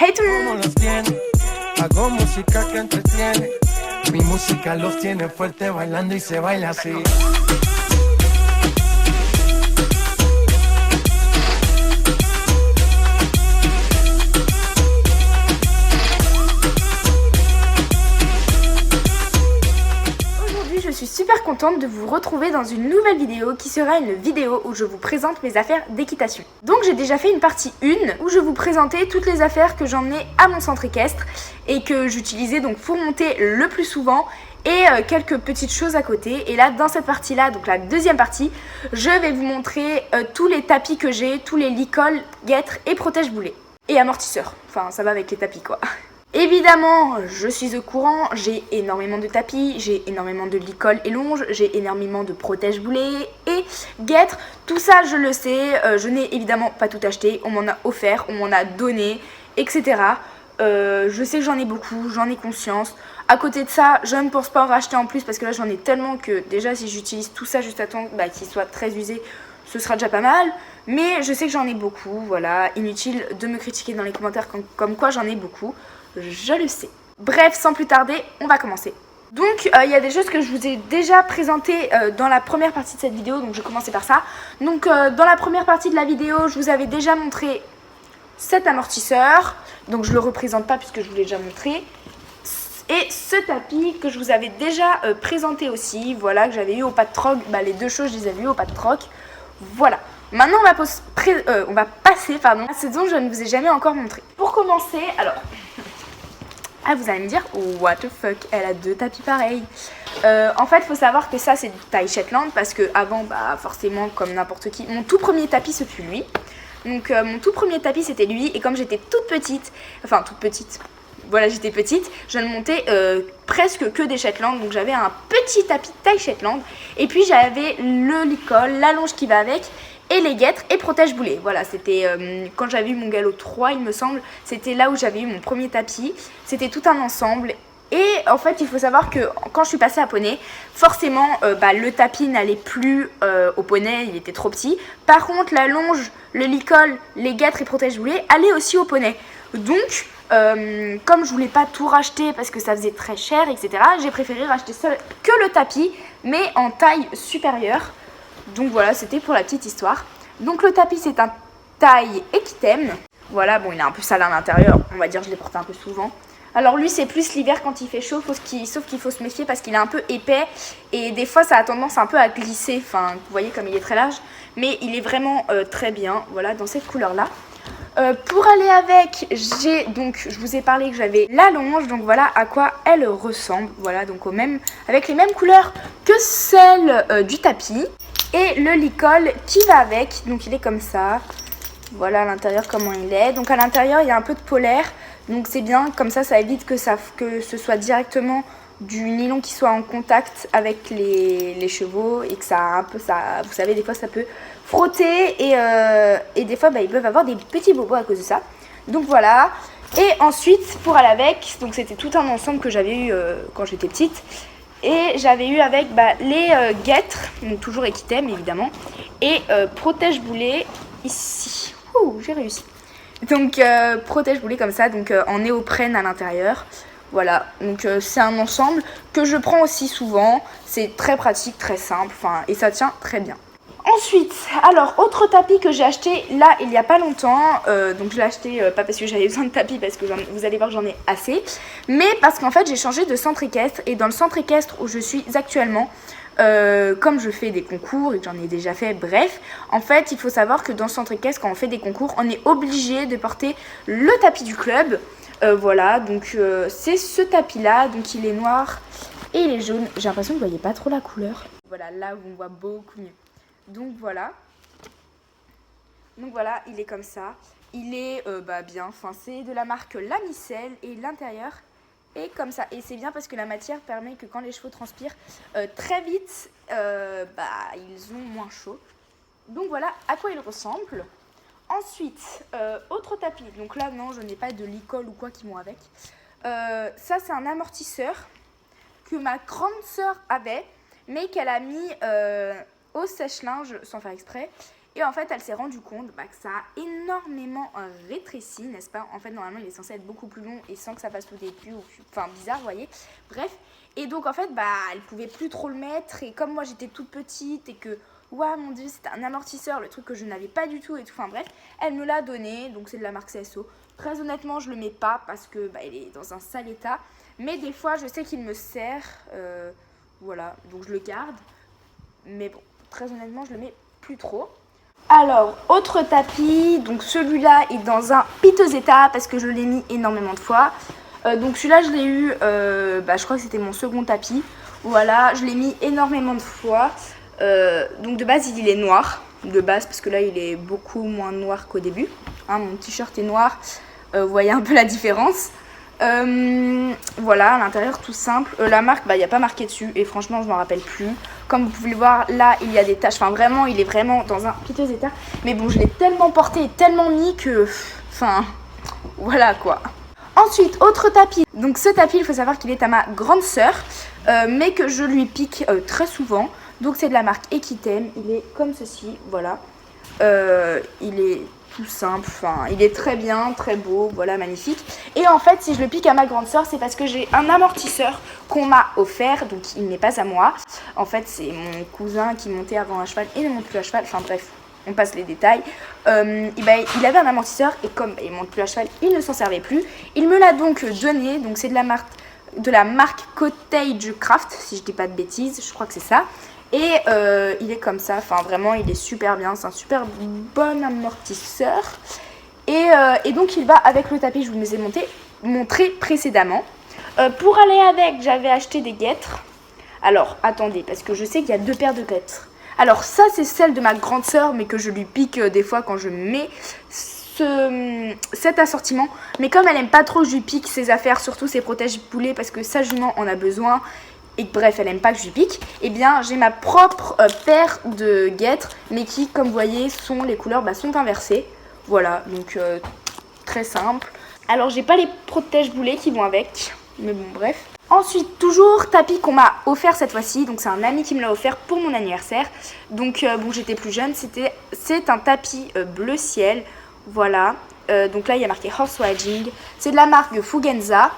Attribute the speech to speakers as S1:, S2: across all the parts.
S1: Hey tout le monde!
S2: Los tiene, hago música que entretiene. Mi música los tiene fuerte bailando y se baila así.
S1: Aujourd'hui, je suis super contente de vous retrouver dans une nouvelle vidéo qui sera une vidéo où je vous présente mes affaires d'équitation. Donc j'ai déjà fait une partie 1 où je vous présentais toutes les affaires que j'emmenais à mon centre équestre et que j'utilisais donc pour monter le plus souvent et quelques petites choses à côté. Et là, dans cette partie-là, donc la deuxième partie, je vais vous montrer tous les tapis que j'ai, tous les licoles, guêtres et protège-boulets. Et amortisseurs, enfin ça va avec les tapis quoi. Évidemment, je suis au courant, j'ai énormément de tapis, j'ai énormément de licoles et longes, j'ai énormément de protège-boulets et guêtres. Tout ça, je le sais, je n'ai évidemment pas tout acheté, on m'en a offert, on m'en a donné, etc. Je sais que j'en ai beaucoup, j'en ai conscience. À côté de ça, je ne pense pas en racheter en plus parce que là, j'en ai tellement que déjà, si j'utilise tout ça juste à temps qu'il soit très usé, ce sera déjà pas mal. Mais je sais que j'en ai beaucoup, voilà. Inutile de me critiquer dans les commentaires comme quoi j'en ai beaucoup. Je le sais. Bref, sans plus tarder, on va commencer. Donc, il y a des choses que je vous ai déjà présentées dans la première partie de cette vidéo, donc je vais commencer par ça. Donc, dans la première partie de la vidéo, je vous avais déjà montré cet amortisseur. Donc, je ne le représente pas puisque je vous l'ai déjà montré. Et ce tapis que je vous avais déjà présenté aussi, voilà, que j'avais eu au pas de troc. Les deux choses, je les avais eu au pas de troc. Voilà. Maintenant, on va passer à ce dont je ne vous ai jamais encore montré. Pour commencer, alors... Ah, vous allez me dire, what the fuck, elle a deux tapis pareils. En fait, il faut savoir que ça, c'est de taille Shetland parce que avant, forcément, comme n'importe qui, mon tout premier tapis, ce fut lui. Donc, mon tout premier tapis, c'était lui. Et comme j'étais toute petite, voilà, j'étais petite, je ne montais presque que des Shetland. Donc, j'avais un petit tapis taille Shetland. Et puis, j'avais le licol, la longe qui va avec. Et les guêtres et protège-boulets. Voilà, c'était quand j'avais eu mon galop 3, il me semble. C'était là où j'avais eu mon premier tapis. C'était tout un ensemble. Et en fait, il faut savoir que quand je suis passée à poney, forcément, le tapis n'allait plus au poney, il était trop petit. Par contre, la longe, le licol, les guêtres et protège-boulets allaient aussi au poney. Donc, comme je voulais pas tout racheter parce que ça faisait très cher, etc., j'ai préféré racheter seul que le tapis, mais en taille supérieure. Donc voilà, c'était pour la petite histoire. Donc le tapis, c'est un taille Equitem. Voilà, bon, il est un peu sale à l'intérieur. On va dire, je l'ai porté un peu souvent. Alors lui, c'est plus l'hiver quand il fait chaud, sauf qu'il faut se méfier parce qu'il est un peu épais. Et des fois, ça a tendance un peu à glisser. Enfin, vous voyez comme il est très large. Mais il est vraiment très bien, voilà, dans cette couleur-là. Pour aller avec, je vous ai parlé que j'avais la longe, donc voilà à quoi elle ressemble. Voilà, donc avec les mêmes couleurs que celle du tapis. Et le licol qui va avec, donc il est comme ça. Voilà à l'intérieur comment il est. Donc à l'intérieur il y a un peu de polaire, donc c'est bien, comme ça évite que ce soit directement du nylon qui soit en contact avec les chevaux et que vous savez, des fois ça peut frotter et des fois ils peuvent avoir des petits bobos à cause de ça. Donc voilà. Et ensuite pour aller avec, donc c'était tout un ensemble que j'avais eu quand j'étais petite. Et j'avais eu avec les guêtres, donc toujours Equitem évidemment, et protège-boulets ici. Ouh, j'ai réussi. Donc protège-boulets comme ça, donc en néoprène à l'intérieur. Voilà, donc c'est un ensemble que je prends aussi souvent. C'est très pratique, très simple, et ça tient très bien. Ensuite, alors, autre tapis que j'ai acheté là il n'y a pas longtemps, donc je l'ai acheté pas parce que j'avais besoin de tapis, parce que vous allez voir que j'en ai assez, mais parce qu'en fait j'ai changé de centre équestre, et dans le centre équestre où je suis actuellement, comme je fais des concours et que j'en ai déjà fait, bref, en fait il faut savoir que dans le centre équestre, quand on fait des concours, on est obligé de porter le tapis du club, voilà, donc c'est ce tapis là, donc il est noir et il est jaune, j'ai l'impression que vous ne voyez pas trop la couleur, voilà, là où on voit beaucoup mieux. Donc voilà, il est comme ça, il est bien, c'est de la marque Lamicelle et l'intérieur est comme ça. Et c'est bien parce que la matière permet que quand les chevaux transpirent très vite, ils ont moins chaud. Donc voilà à quoi il ressemble. Ensuite, autre tapis, donc là non, je n'ai pas de licol ou quoi qui vont avec. Ça c'est un amortisseur que ma grande sœur avait, mais qu'elle a mis... au sèche-linge sans faire exprès Et en fait, elle s'est rendue compte que ça a énormément rétréci, n'est-ce pas? En fait, normalement, il est censé être beaucoup plus long et sans que ça fasse tout des pus, enfin bizarre, vous voyez. Bref, et donc en fait, elle pouvait plus trop le mettre. Et comme moi, j'étais toute petite et que, ouah, mon Dieu, c'était un amortisseur, le truc que je n'avais pas du tout et tout. Enfin bref, elle me l'a donné, donc c'est de la marque CSO. Très honnêtement, je le mets pas parce que il est dans un sale état. Mais des fois, je sais qu'il me sert, voilà, donc je le garde. Mais bon, très honnêtement, je le mets plus trop. Alors, autre tapis, donc celui-là est dans un piteux état parce que je l'ai mis énormément de fois. Donc celui-là, je l'ai eu, je crois que c'était mon second tapis. Voilà, je l'ai mis énormément de fois. Donc de base, il est noir. De base, parce que là, il est beaucoup moins noir qu'au début. Hein, mon t-shirt est noir. Vous voyez un peu la différence. Voilà, à l'intérieur, tout simple. La marque, il n'y a pas marqué dessus. Et franchement, je ne m'en rappelle plus. Comme vous pouvez le voir, là, il y a des taches. Enfin, vraiment, il est vraiment dans un piteux état. Mais bon, je l'ai tellement porté et tellement mis que... Enfin, voilà quoi. Ensuite, autre tapis. Donc ce tapis, il faut savoir qu'il est à ma grande sœur. Mais que je lui pique très souvent. Donc c'est de la marque Equitem. Il est comme ceci, voilà. Il est tout simple, enfin, il est très bien, très beau, voilà, magnifique. Et en fait, si je le pique à ma grande sœur, c'est parce que j'ai un amortisseur qu'on m'a offert, donc il n'est pas à moi. En fait, c'est mon cousin qui montait avant à cheval et ne monte plus à cheval, enfin bref, on passe les détails. Il avait un amortisseur et comme il ne monte plus à cheval, il ne s'en servait plus. Il me l'a donc donné, donc c'est de la marque Cottage Craft, si je dis pas de bêtises, je crois que c'est ça. Et il est comme ça, enfin vraiment il est super bien, c'est un super bon amortisseur. Et donc il va avec le tapis, je vous les ai montré précédemment. Pour aller avec, j'avais acheté des guêtres. Alors attendez, parce que je sais qu'il y a 2 paires de guêtres. Alors ça c'est celle de ma grande sœur, mais que je lui pique des fois quand je mets cet assortiment. Mais comme elle aime pas trop que je lui pique ses affaires, surtout ses protèges poulets, parce que sa jument en a besoin. Et bref, elle aime pas que je lui pique, et bien j'ai ma propre paire de guêtres, mais qui, comme vous voyez, les couleurs sont inversées. Voilà, donc très simple. Alors j'ai pas les protèges boulets qui vont avec, mais bon bref. Ensuite, toujours tapis qu'on m'a offert cette fois-ci, donc c'est un ami qui me l'a offert pour mon anniversaire. Donc bon, j'étais plus jeune, c'est un tapis bleu ciel, voilà. Donc là il y a marqué Horse Riding, c'est de la marque Fugenza.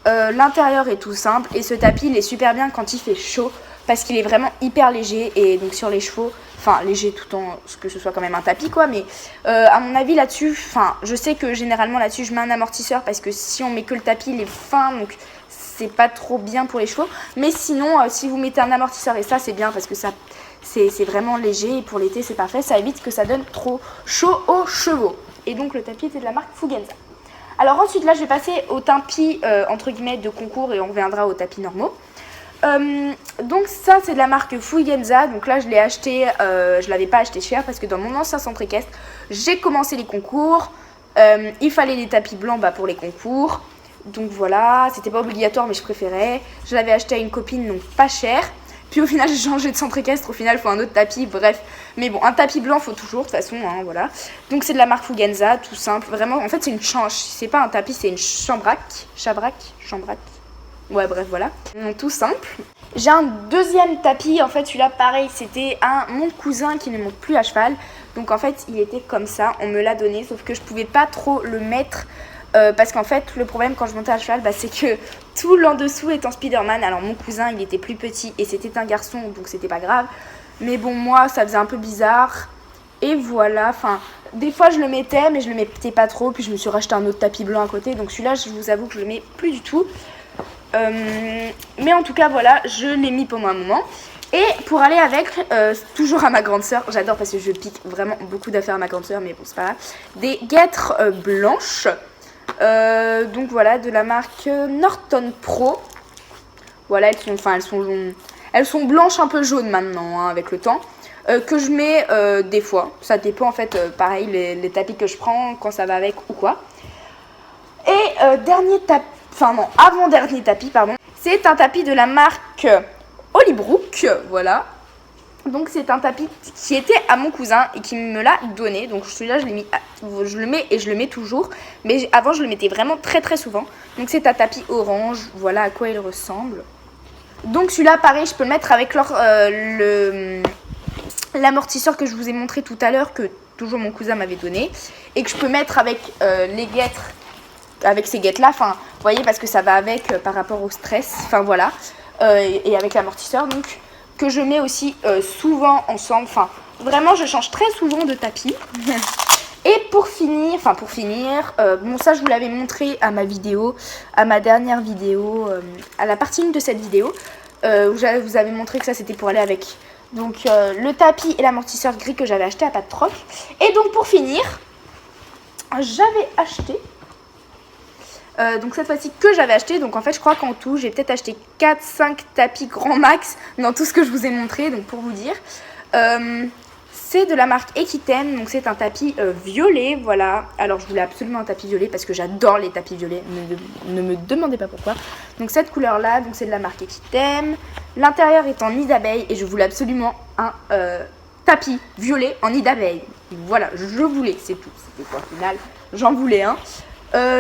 S1: L'intérieur est tout simple et ce tapis il est super bien quand il fait chaud parce qu'il est vraiment hyper léger et donc sur les chevaux, enfin léger tout en que ce soit quand même un tapis quoi, mais à mon avis là-dessus, enfin je sais que généralement là-dessus je mets un amortisseur parce que si on met que le tapis il est fin donc c'est pas trop bien pour les chevaux, mais sinon si vous mettez un amortisseur et ça c'est bien parce que ça c'est vraiment léger et pour l'été c'est parfait, ça évite que ça donne trop chaud aux chevaux. Et donc le tapis était de la marque Fugenza. Alors ensuite là je vais passer au tapis entre guillemets de concours et on reviendra aux tapis normaux. Donc ça c'est de la marque Fugenza, donc là je l'ai acheté, je l'avais pas acheté cher parce que dans mon ancien centre équestre j'ai commencé les concours, il fallait les tapis blancs pour les concours, donc voilà, c'était pas obligatoire mais je préférais, je l'avais acheté à une copine donc pas cher. Puis au final j'ai changé de centre équestre, au final il faut un autre tapis, bref. Mais bon, un tapis blanc faut toujours, de toute façon, hein, voilà. Donc c'est de la marque Fugenza, tout simple. Vraiment, en fait c'est une c'est pas un tapis, c'est une chambraque. Ouais, bref, voilà. Donc, tout simple. J'ai un deuxième tapis, en fait celui-là pareil, c'était mon cousin qui ne monte plus à cheval. Donc en fait il était comme ça, on me l'a donné, sauf que je pouvais pas trop le mettre. Parce qu'en fait le problème quand je montais à cheval c'est que tout l'en dessous est en Spider-Man. Alors mon cousin il était plus petit et c'était un garçon donc c'était pas grave, mais bon moi ça faisait un peu bizarre et voilà, enfin des fois je le mettais mais je le mettais pas trop, puis je me suis racheté un autre tapis blanc à côté, donc celui-là je vous avoue que je le mets plus du tout, mais en tout cas voilà, je l'ai mis pendant un moment. Et pour aller avec, toujours à ma grande sœur, j'adore parce que je pique vraiment beaucoup d'affaires à ma grande sœur, mais bon c'est pas grave, des guêtres blanches. Donc voilà, de la marque Norton Pro. Voilà, elles sont blanches un peu jaunes maintenant hein, avec le temps, que je mets des fois, ça dépend en fait, pareil les tapis que je prends quand ça va avec ou quoi. Et avant-dernier tapis pardon, c'est un tapis de la marque Hollybrook, voilà. Donc c'est un tapis qui était à mon cousin et qui me l'a donné. Donc celui-là je le mets et je le mets toujours. Mais avant je le mettais vraiment très très souvent. Donc c'est un tapis orange, voilà à quoi il ressemble. Donc celui-là pareil je peux le mettre avec l'amortisseur que je vous ai montré tout à l'heure, que toujours mon cousin m'avait donné, et que je peux mettre avec les guêtres, avec ces guêtres là, enfin vous voyez, parce que ça va avec par rapport au stress, enfin voilà, et avec l'amortisseur, donc que je mets aussi souvent ensemble, enfin vraiment je change très souvent de tapis. Et pour finir, bon ça je vous l'avais montré à ma vidéo, à ma dernière vidéo, à la partie 1 de cette vidéo, où je vous avais montré que ça c'était pour aller avec donc le tapis et l'amortisseur gris que j'avais acheté à Pas de Troc. Et donc pour finir, j'avais acheté, donc cette fois-ci que j'avais acheté, donc en fait je crois qu'en tout j'ai peut-être acheté 4-5 tapis grand max dans tout ce que je vous ai montré, donc pour vous dire. C'est de la marque Equitem, donc c'est un tapis violet, voilà. Alors je voulais absolument un tapis violet parce que j'adore les tapis violets, ne me demandez pas pourquoi. Donc cette couleur là, donc c'est de la marque Equitem. L'intérieur est en nid d'abeille et je voulais absolument un tapis violet en nid d'abeille. Voilà, je voulais, c'est tout, c'était quoi au final, j'en voulais un.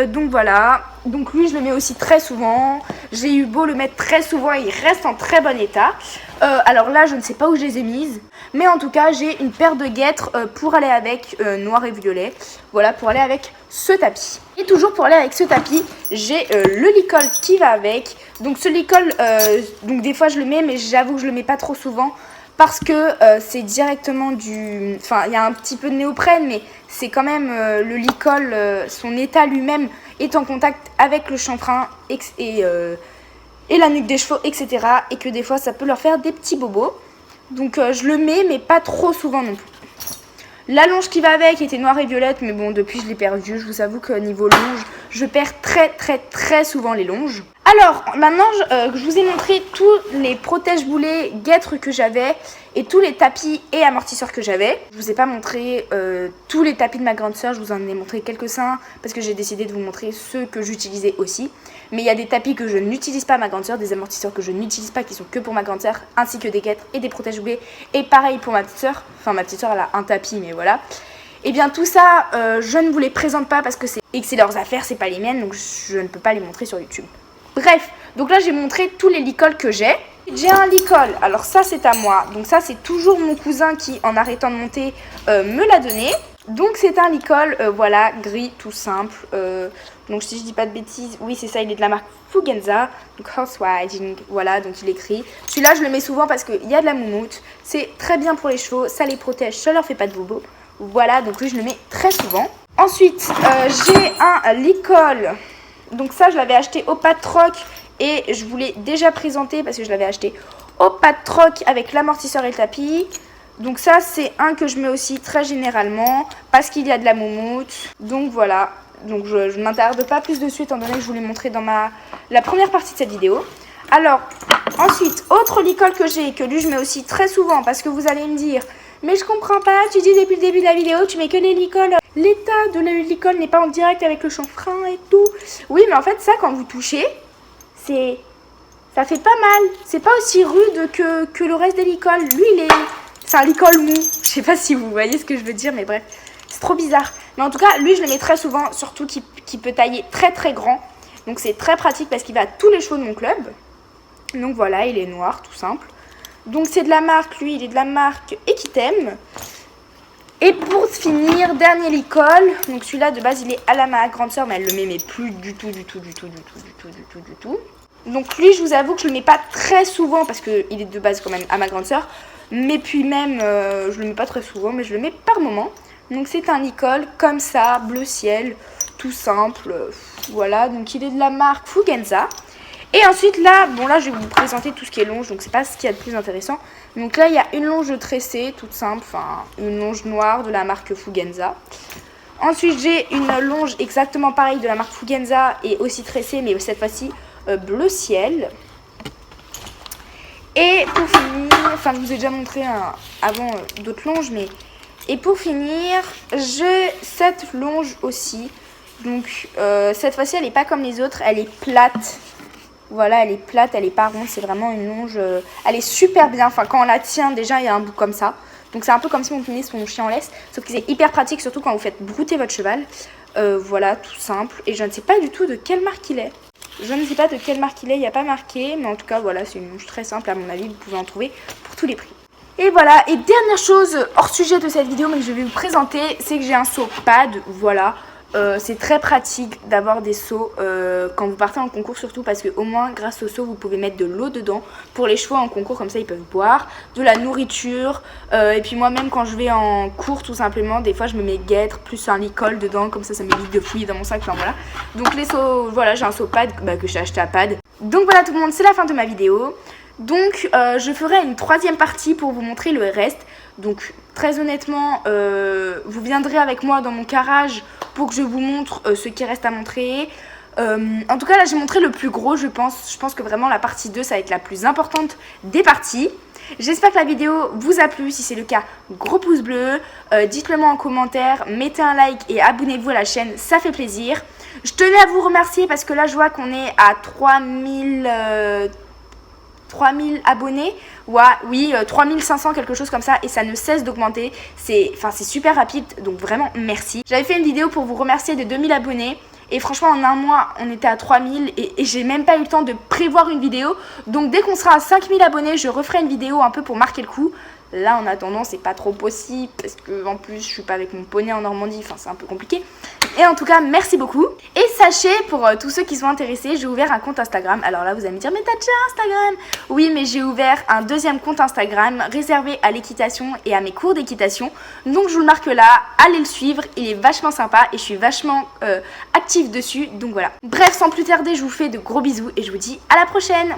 S1: Donc voilà, donc lui je le mets aussi très souvent, j'ai eu beau le mettre très souvent, il reste en très bon état. Alors là je ne sais pas où je les ai mises, mais en tout cas j'ai une paire de guêtres pour aller avec, noir et violet, voilà, pour aller avec ce tapis. Et toujours pour aller avec ce tapis, j'ai le licol qui va avec, donc ce licol, donc des fois je le mets, mais j'avoue que je le mets pas trop souvent, parce que c'est directement du... Enfin, il y a un petit peu de néoprène, mais c'est quand même le licol, son état lui-même est en contact avec le chanfrein et la nuque des chevaux, etc. Et que des fois, ça peut leur faire des petits bobos. Donc, je le mets, mais pas trop souvent non plus. La longe qui va avec était noire et violette, mais bon, depuis je l'ai perdue. Je vous avoue que niveau longe, je perds très souvent les longes. Alors, maintenant, je vous ai montré tous les protège-boulets guêtres que j'avais et tous les tapis et amortisseurs que j'avais. Je vous ai pas montré tous les tapis de ma grande sœur, je vous en ai montré quelques-uns parce que j'ai décidé de vous montrer ceux que j'utilisais aussi. Mais il y a des tapis que je n'utilise pas à ma grande sœur, des amortisseurs que je n'utilise pas qui sont que pour ma grande sœur, ainsi que des guêtres et des protège-boulets. Et pareil pour ma petite sœur. Enfin, ma petite sœur, elle a un tapis, mais voilà. Et bien tout ça, je ne vous les présente pas parce que c'est leurs affaires, c'est pas les miennes, donc je ne peux pas les montrer sur YouTube. Bref, donc là j'ai montré tous les licols que j'ai. J'ai un licol, alors ça c'est à moi, donc ça c'est toujours mon cousin qui, en arrêtant de monter, me l'a donné. Donc c'est un licol, voilà, gris, tout simple. Donc si je dis pas de bêtises, oui c'est ça, il est de la marque Fugenza, donc Horse Riding, voilà, donc il est écrit. Celui-là je le mets souvent parce qu'il y a de la moumoute, c'est très bien pour les chevaux, ça les protège, ça leur fait pas de bobo. Voilà, donc lui je le mets très souvent. Ensuite, j'ai un licol, donc ça je l'avais acheté au Pas de Troc et je vous l'ai déjà présenté parce que je l'avais acheté au Pas de Troc avec l'amortisseur et le tapis. Donc ça c'est un que je mets aussi très généralement parce qu'il y a de la moumoute. Donc voilà, donc je ne m'attarde pas plus dessus étant donné que je vous l'ai montré dans la première partie de cette vidéo. Alors ensuite, autre licol que j'ai, que lui je mets aussi très souvent parce que vous allez me dire mais je comprends pas, tu dis depuis le début de la vidéo tu mets que les licols, l'état de la licol n'est pas en direct avec le chanfrein et tout. Oui mais en fait ça quand vous touchez, ça fait pas mal, c'est pas aussi rude que le reste des licols. Lui c'est un licol mou, je sais pas si vous voyez ce que je veux dire mais bref, c'est trop bizarre. Mais en tout cas lui je le mets très souvent, surtout qu'il peut tailler très grand. Donc c'est très pratique parce qu'il va à tous les chevaux de mon club. Donc voilà, il est noir tout simple. Donc c'est de la marque, lui il est de la marque Equitem. Et pour finir, dernier licol, donc celui-là de base il est à la ma grande soeur mais elle le met mais plus du tout. Donc lui je vous avoue que je le mets pas très souvent parce qu'il est de base quand même à ma grande soeur. Mais puis même je le mets pas très souvent mais je le mets par moment. Donc c'est un licol comme ça, bleu ciel, tout simple, voilà. Donc il est de la marque Fugenza. Et ensuite là, bon là je vais vous présenter tout ce qui est longe, donc c'est pas ce qu'il y a de plus intéressant. Donc là il y a une longe tressée, toute simple, enfin une longe noire de la marque Fugenza. Ensuite j'ai une longe exactement pareille de la marque Fugenza et aussi tressée mais cette fois-ci bleu ciel. Et pour finir, enfin je vous ai déjà montré avant d'autres longes, mais... Et pour finir, j'ai cette longe aussi. Donc cette fois-ci elle n'est pas comme les autres, elle est plate. Voilà, elle est plate, elle est pas ronde, c'est vraiment une longe, elle est super bien, enfin quand on la tient déjà il y a un bout comme ça. Donc c'est un peu comme si on tenait son chien en laisse, sauf que c'est hyper pratique surtout quand vous faites brouter votre cheval. Voilà, tout simple, et je ne sais pas du tout de quelle marque il est. Je ne sais pas de quelle marque il est, il n'y a pas marqué, mais en tout cas voilà, c'est une longe très simple à mon avis, vous pouvez en trouver pour tous les prix. Et voilà, et dernière chose hors sujet de cette vidéo mais que je vais vous présenter, c'est que j'ai un seau pad, voilà. C'est très pratique d'avoir des seaux quand vous partez en concours, surtout parce que au moins grâce au seau vous pouvez mettre de l'eau dedans pour les chevaux en concours, comme ça ils peuvent boire, de la nourriture, et puis moi même quand je vais en cours tout simplement, des fois je me mets guêtre plus un licol dedans, comme ça m'évite de fouiller dans mon sac, enfin voilà. Donc les seaux, voilà, j'ai un seau pad que j'ai acheté à Pad. Donc voilà tout le monde, c'est la fin de ma vidéo. Donc je ferai une troisième partie pour vous montrer le reste. Donc très honnêtement, vous viendrez avec moi dans mon garage pour que je vous montre ce qui reste à montrer. En tout cas là j'ai montré le plus gros je pense. Je pense que vraiment la partie 2 ça va être la plus importante des parties. J'espère que la vidéo vous a plu. Si c'est le cas, gros pouce bleu, dites-le moi en commentaire, mettez un like et abonnez-vous à la chaîne, ça fait plaisir. Je tenais à vous remercier parce que là je vois qu'on est à 3000 abonnés, ouais, oui, 3500 quelque chose comme ça, et ça ne cesse d'augmenter. C'est super rapide, donc vraiment merci. J'avais fait une vidéo pour vous remercier de 2000 abonnés et franchement en un mois on était à 3000 et j'ai même pas eu le temps de prévoir une vidéo. Donc dès qu'on sera à 5000 abonnés je referai une vidéo un peu pour marquer le coup. Là en attendant c'est pas trop possible parce que en plus je suis pas avec mon poney en Normandie, enfin c'est un peu compliqué. Et en tout cas merci beaucoup. Et sachez pour tous ceux qui sont intéressés, j'ai ouvert un compte Instagram. Alors là vous allez me dire mais t'as déjà Instagram? Oui mais j'ai ouvert un deuxième compte Instagram réservé à l'équitation et à mes cours d'équitation. Donc je vous le marque là, allez le suivre, il est vachement sympa et je suis vachement active dessus. Donc voilà. Bref sans plus tarder je vous fais de gros bisous et je vous dis à la prochaine.